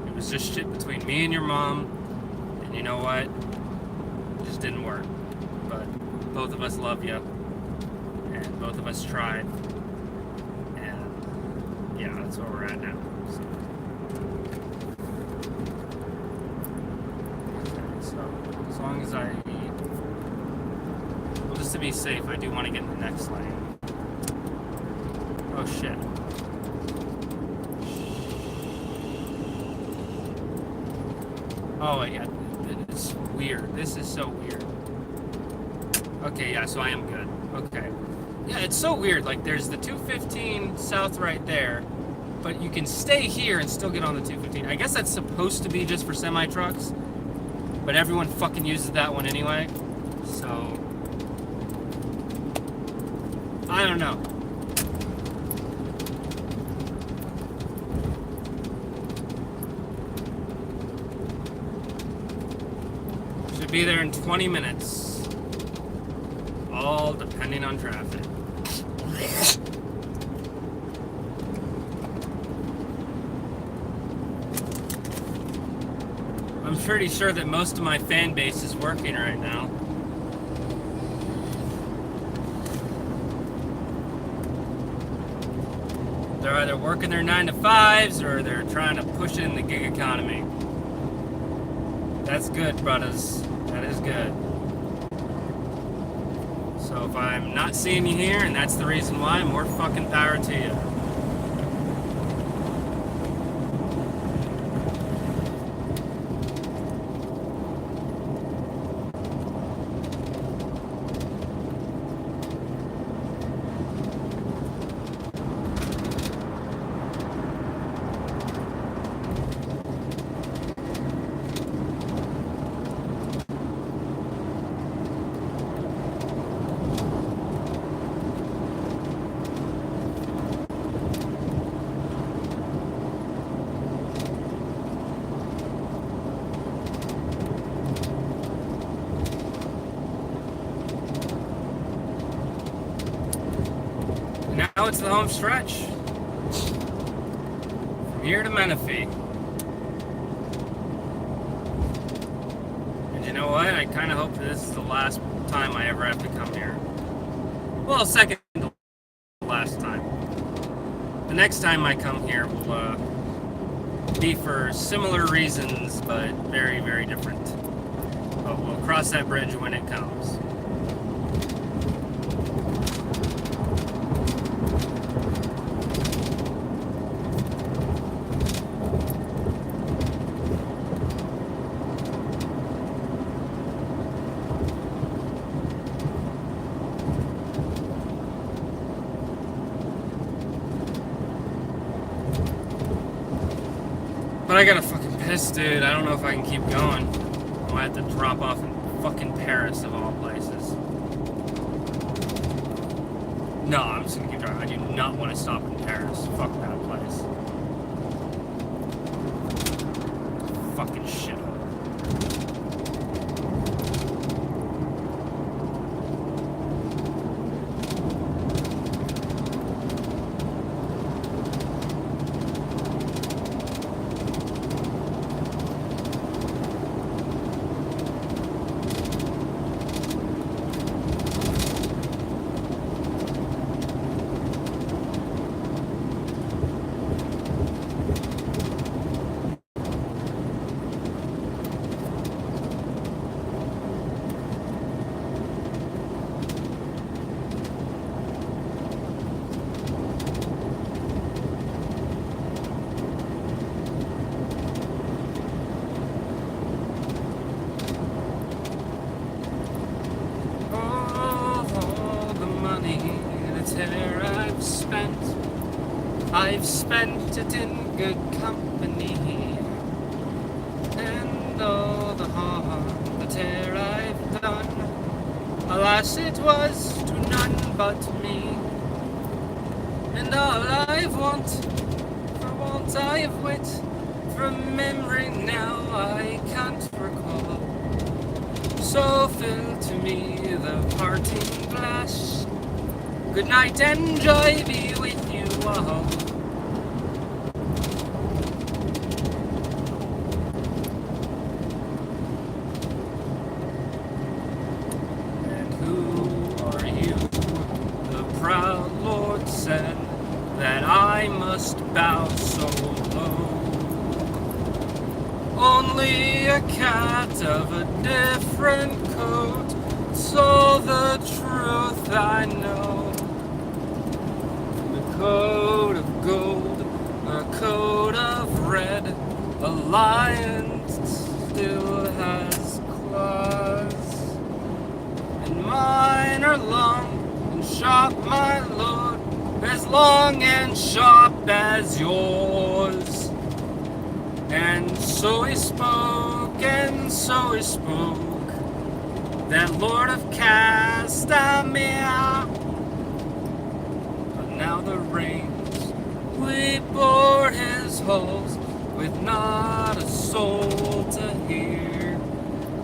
It was just shit between me and your mom, and you know what? It just didn't work. But both of us love you. And both of us tried, and yeah, that's where we're at now. So as long as well, just to be safe, I do want to get in the next lane. Oh shit. Oh yeah, it's weird. This is so weird. Okay, yeah, so I am good. Okay. Yeah, it's so weird. Like, there's the 215 south right there, but you can stay here and still get on the 215. I guess that's supposed to be just for semi-trucks, but everyone fucking uses that one anyway. So, I don't know. Should be there in 20 minutes. All depending on traffic. I'm pretty sure that most of my fan base is working right now. They're either working their 9-to-5s or they're trying to push it in the gig economy. That's good, brothers. That is good. So if I'm not seeing you here, and that's the reason why, more fucking power to you. Now it's the home stretch. From here to Menifee. And you know what? I kind of hope that this is the last time I ever have to come here. Well, second to last time. The next time I come here will be for similar reasons, but very, very different. But we'll cross that bridge when it comes. But I gotta fucking piss, dude. I don't know if I can keep going. I might have to drop off in fucking Paris, of all places. No, I'm just gonna keep driving. I do not want to stop in Paris. Fuck that place. Fucking shithole. company, and all the harm, the tear I've done, alas, it was to none but me. And all I want, for want I have wit, from memory now I can't recall. So fill to me the parting glass. Good night and joy be with you all. And who are you? The proud Lord said that I must bow so low. Only a cat of a different coat, so the truth I know. The coat of gold, a coat of red, a lion still has claws. And mine are long and sharp, my lord, as long and sharp as yours. And so he spoke, and so he spoke, that Lord of Castamere. But now the rains, we bore his halls, with not a soul to hear.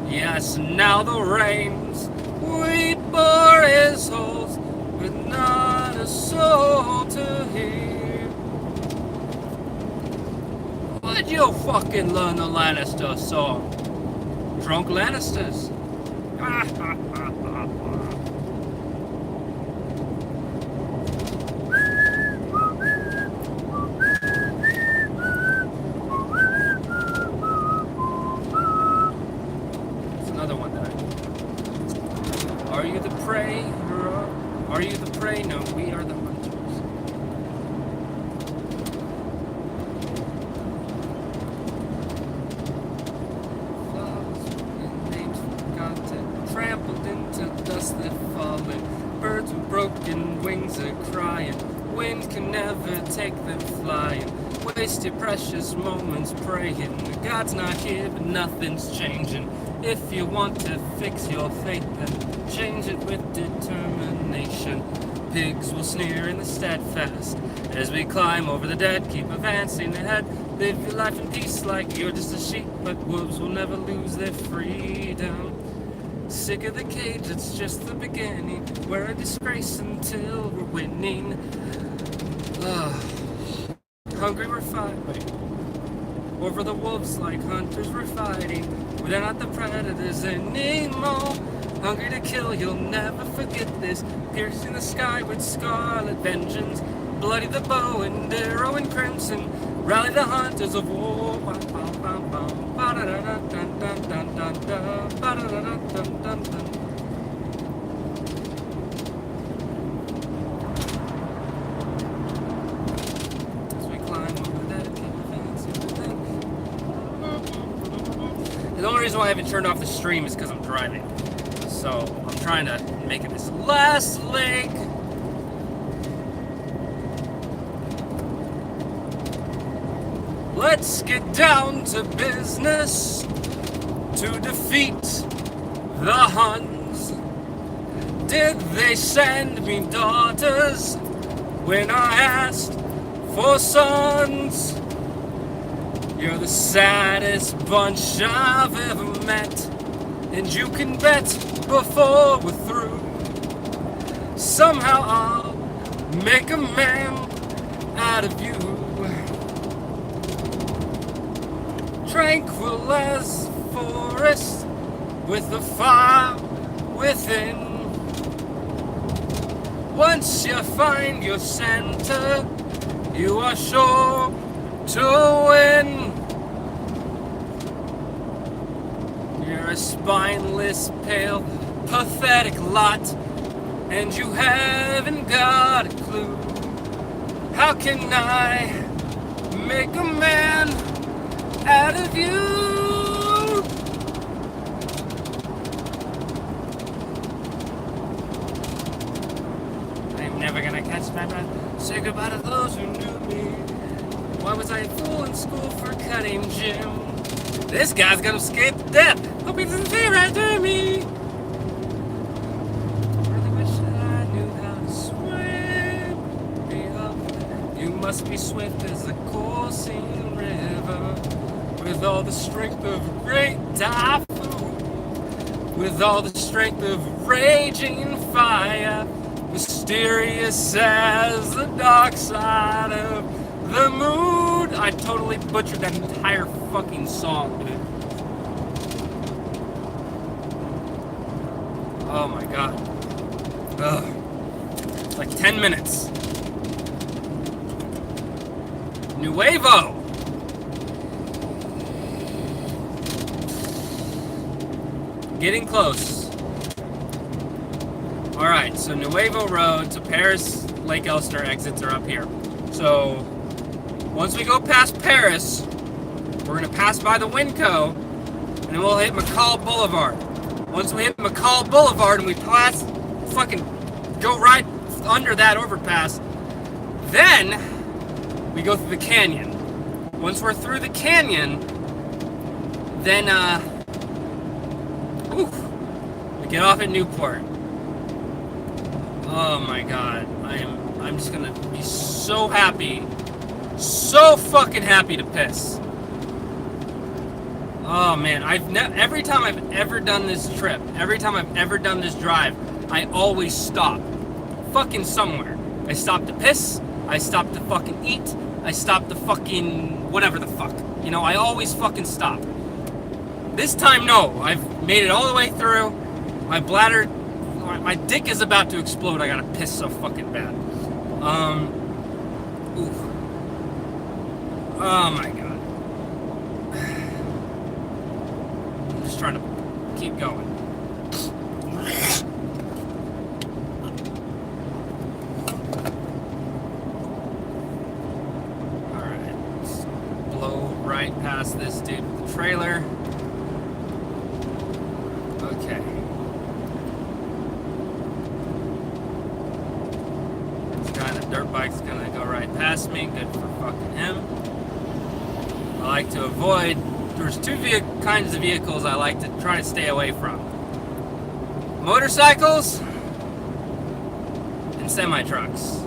Yes, now the rains, we bore his halls, with not a soul to hear. Why'd you fucking learn the Lannister song? Drunk Lannisters. It's another one that Are you the prey? Are you the prey? No, we are the hunters. Trampled into dust that fallen, birds with broken wings are crying, wind can never take them flying, waste your precious moments praying, God's not here but nothing's changing, if you want to fix your fate then change it with determination, pigs will sneer in the steadfast, as we climb over the dead, keep advancing ahead, live your life in peace like you're just a sheep, but wolves will never lose their freedom. Sick of the cage, it's just the beginning. We're a disgrace until we're winning. Hungry we're fighting. Over the wolves like hunters we're fighting. They're not the predators anymore. Hungry to kill, you'll never forget this. Piercing the sky with scarlet vengeance. Bloody the bow and arrow and crimson. Rally the hunters of war. As we climb over that, the only reason why I haven't turned off the stream is because I'm driving. So I'm trying to make it this last leg. Let's get down to business to defeat the Huns. Did they send me daughters when I asked for sons? You're the saddest bunch I've ever met, and you can bet before we're through, somehow I'll make a man out of you. Tranquil as forest with the fire within. Once you find your center, you are sure to win. You're a spineless, pale, pathetic lot, and you haven't got a clue. How can I make a man out of you? I'm never gonna catch my breath. Say goodbye to those who knew me Why was I a fool in school for cutting Jim? This guy's gonna scared to death. Hope he doesn't say right to me. Really wish that I knew how to swim. You must be swift as a coursing river, with all the strength of a great typhoon, with all the strength of a raging fire, mysterious as the dark side of the moon. I totally butchered that entire fucking song, dude. Oh my god. Ugh. It's like 10 minutes. Nuevo! Getting close. Alright, so Nuevo Road to Paris Lake Elsinore exits are up here. So, once we go past Paris, we're going to pass by the Winco, and then we'll hit McCall Boulevard. Once we hit McCall Boulevard and we pass, fucking go right under that overpass, then we go through the canyon. Once we're through the canyon, then, we get off at Newport. Oh my god, I'm just gonna be so happy, so fucking happy to piss. Oh man, every time I've ever done this trip, every time I've ever done this drive, I always stop, fucking somewhere. I stop to piss, I stop to fucking eat, I stop to fucking whatever the fuck. You know, I always fucking stop. This time, no, I've made it all the way through. My bladder, my dick is about to explode. I gotta piss so fucking bad. Oof. Oh my god. I'm just trying to keep going. Alright. Let's blow right past this dude with the trailer. Okay. Dirt bike's gonna go right past me. Good for fucking him. I like to avoid. There's two kinds of vehicles I like to try to stay away from: motorcycles and semi-trucks.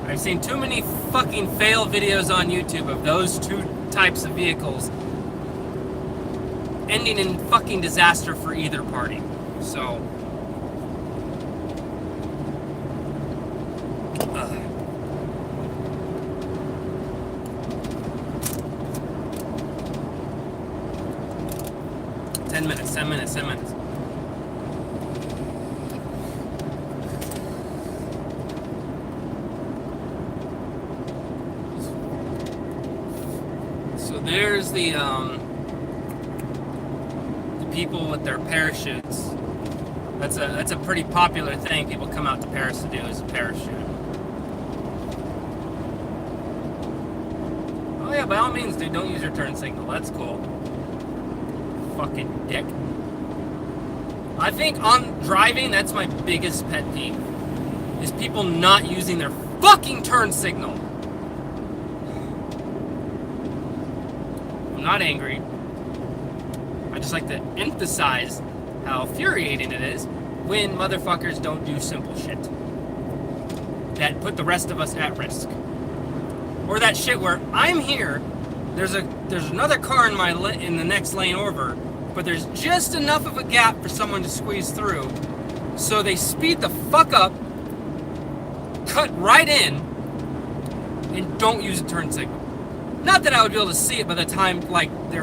I've seen too many fucking fail videos on YouTube of those two types of vehicles ending in fucking disaster for either party. So. 10 minutes, 10 minutes, 10 minutes. So there's the people with their parachutes. That's a pretty popular thing people come out to Paris to do, is a parachute. Oh yeah, by all means, dude, don't use your turn signal. That's cool. Fucking dick. I think on driving, that's my biggest pet peeve, is people not using their fucking turn signal. I'm not angry. I just like to emphasize how infuriating it is when motherfuckers don't do simple shit that put the rest of us at risk. Or that shit where I'm here, there's another car in the next lane over, but there's just enough of a gap for someone to squeeze through, so they speed the fuck up, cut right in, and don't use a turn signal. Not that I would be able to see it by the time, like, the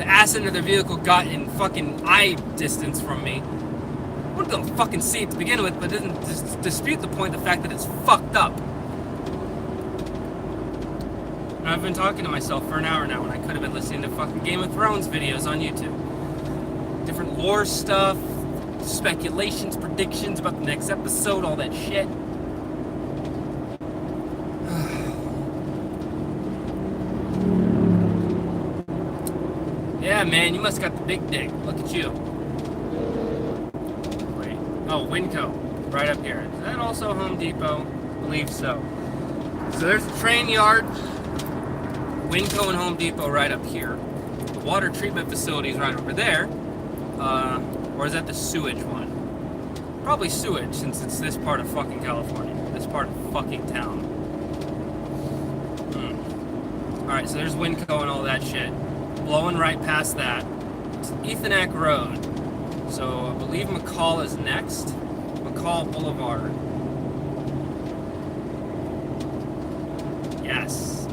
ass end of their vehicle got in fucking eye distance from me. I wouldn't be able to fucking see it to begin with, but it doesn't dispute the point, the fact that it's fucked up. And I've been talking to myself for an hour now when I could have been listening to fucking Game of Thrones videos on YouTube. Different lore stuff, speculations, predictions about the next episode, all that shit. Yeah, man, you must got the big dick. Look at you. Wait. Oh, Winco. Right up here. Is that also Home Depot? I believe so. So there's the train yard, Winco and Home Depot right up here. The water treatment facility is right over there. Or is that the sewage one? Probably sewage, since it's this part of fucking California. This part of fucking town. Alright, so there's Winco and all that shit. Blowing right past that. It's Ethonac Road. So I believe McCall is next. McCall Boulevard. Yes.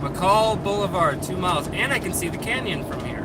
McCall Boulevard, 2 miles. And I can see the canyon from here.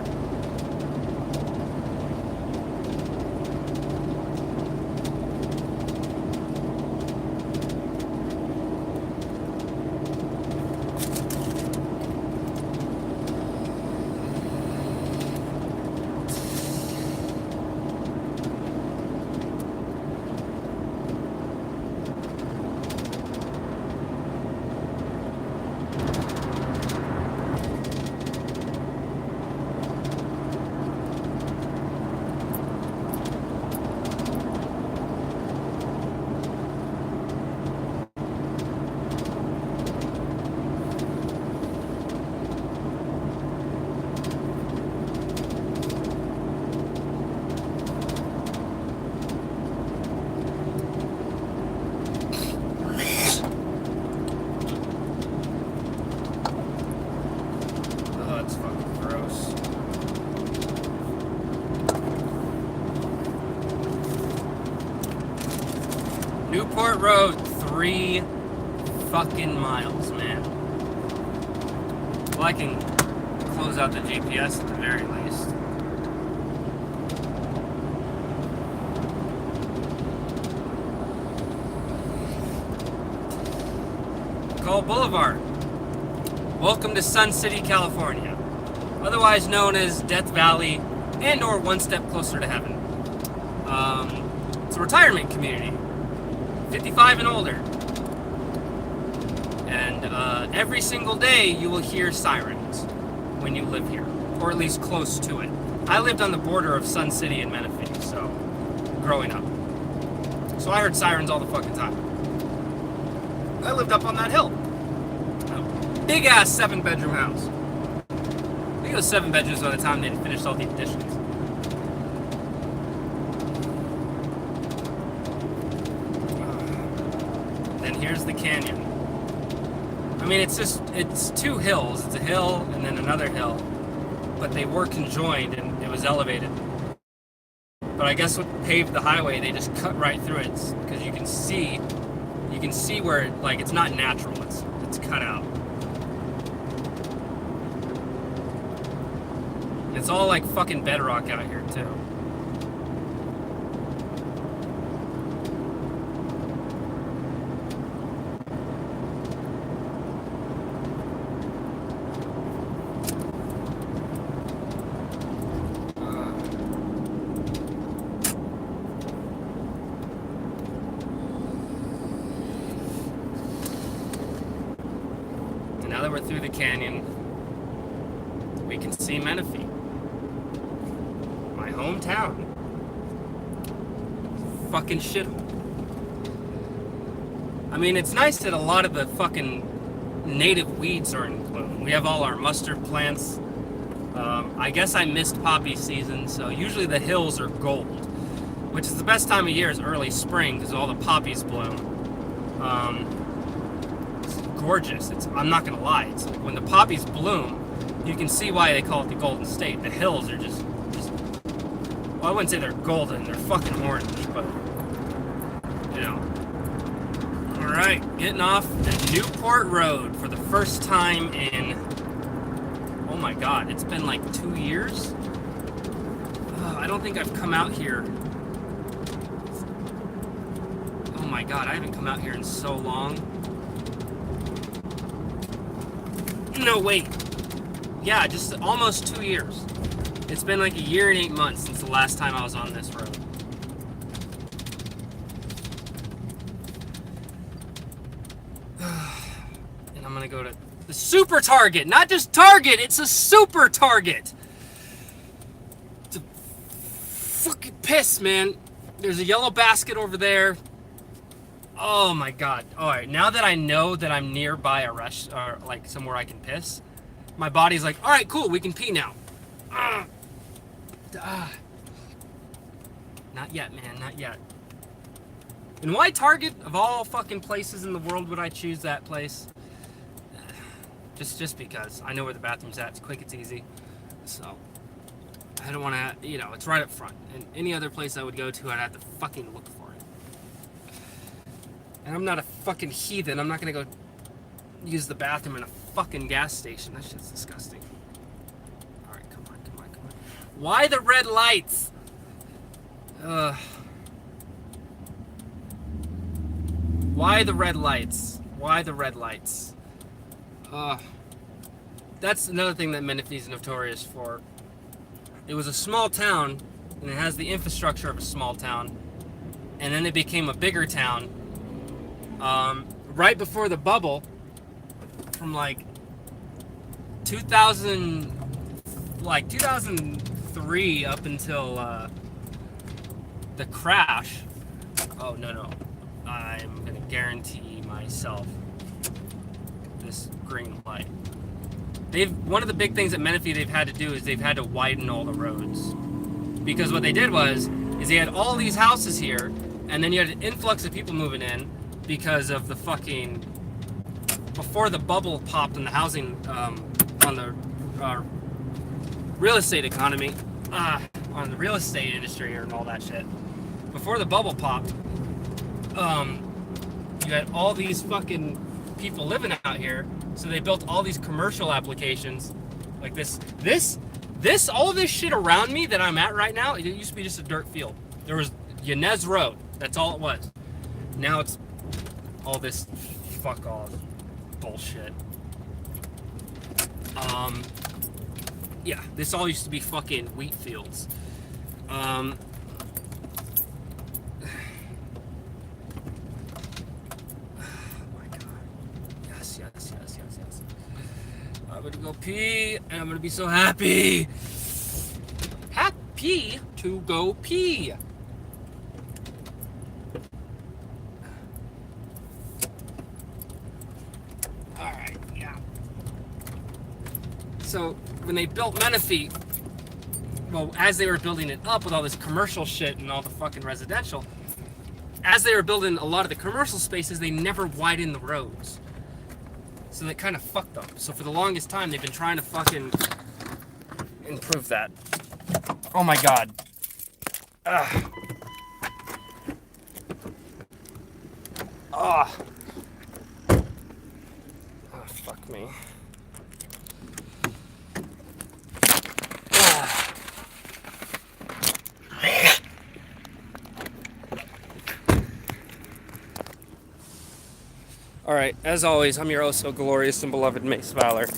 Newport Road, 3 fucking miles, man. Well, I can close out the GPS at the very least. McCall Boulevard. Welcome to Sun City, California. Otherwise known as Death Valley and or One Step Closer to Heaven. It's a retirement community. 55 and older. And every single day you will hear sirens when you live here, or at least close to it. I lived on the border of Sun City and Menifee, so growing up. So I heard sirens all the fucking time. I lived up on that hill. Big ass 7-bedroom house. I think it was 7 bedrooms by the time they finished all the additions. Here's the canyon. I mean, it's 2 hills. It's a hill and then another hill, but they were conjoined and it was elevated. But I guess what paved the highway, they just cut right through it because you can see where like it's not natural. It's cut out. It's all like fucking bedrock out here too. Now that we're through the canyon, we can see Menifee, my hometown. Fucking shithole. I mean, it's nice that a lot of the fucking native weeds are in bloom. We have all our mustard plants. I guess I missed poppy season, so usually the hills are gold, which is the best time of year is early spring because all the poppies bloom. Gorgeous. I'm not gonna lie. When the poppies bloom, you can see why they call it the Golden State. The hills are just well, I wouldn't say they're golden. They're fucking orange, but you know. All right, getting off the Newport Road for the first time in oh my god, it's been like 2 years. I don't think I've come out here. Oh my god, I haven't come out here in so long. No, wait. Yeah, just almost 2 years. It's been like 1 year and 8 months since the last time I was on this road. And I'm gonna go to the Super Target. Not just Target, it's a Super Target. It's a fucking piss, man. There's a yellow basket over there. Oh my god. Alright, now that I know that I'm nearby a rest or like somewhere I can piss, my body's like, alright, cool, we can pee now. Not yet, man, not yet. And why Target? Of all fucking places in the world would I choose that place? Just because. I know where the bathroom's at. It's quick, it's easy. So, I don't want to, you know, it's right up front. And any other place I would go to, I'd have to fucking look for it. And I'm not a fucking heathen. I'm not going to go use the bathroom in a fucking gas station. That shit's disgusting. Alright, come on. Why the red lights? Why the red lights? Why the red lights? That's another thing that Menifee is notorious for. It was a small town, and it has the infrastructure of a small town, and then it became a bigger town. Right before the bubble, from like 2003 up until the crash. Oh no, I'm gonna guarantee myself this green light. One of the big things at Menifee they've had to do is they've had to widen all the roads, because what they did was they had all these houses here, and then you had an influx of people moving in because of the fucking before the bubble popped in the housing on the real estate economy, on the real estate industry and all that shit. Before the bubble popped, you had all these fucking people living out here, so they built all these commercial applications like this, all this shit around me that I'm at right now. It used to be just a dirt field. There was Yanez Road. That's all it was. Now it's all this fuck all bullshit. Yeah, this all used to be fucking wheat fields. Oh my god. Yes. I'm gonna go pee, and I'm gonna be so happy. Happy to go pee. Alright, yeah. So, when they built Menifee, well, as they were building it up with all this commercial shit and all the fucking residential, as they were building a lot of the commercial spaces, they never widened the roads. So they kind of fucked them. So for the longest time, they've been trying to fucking improve that. Oh my god. Ugh. Oh. Oh, fuck me. Alright, as always, I'm your oh so glorious and beloved Mace Valor.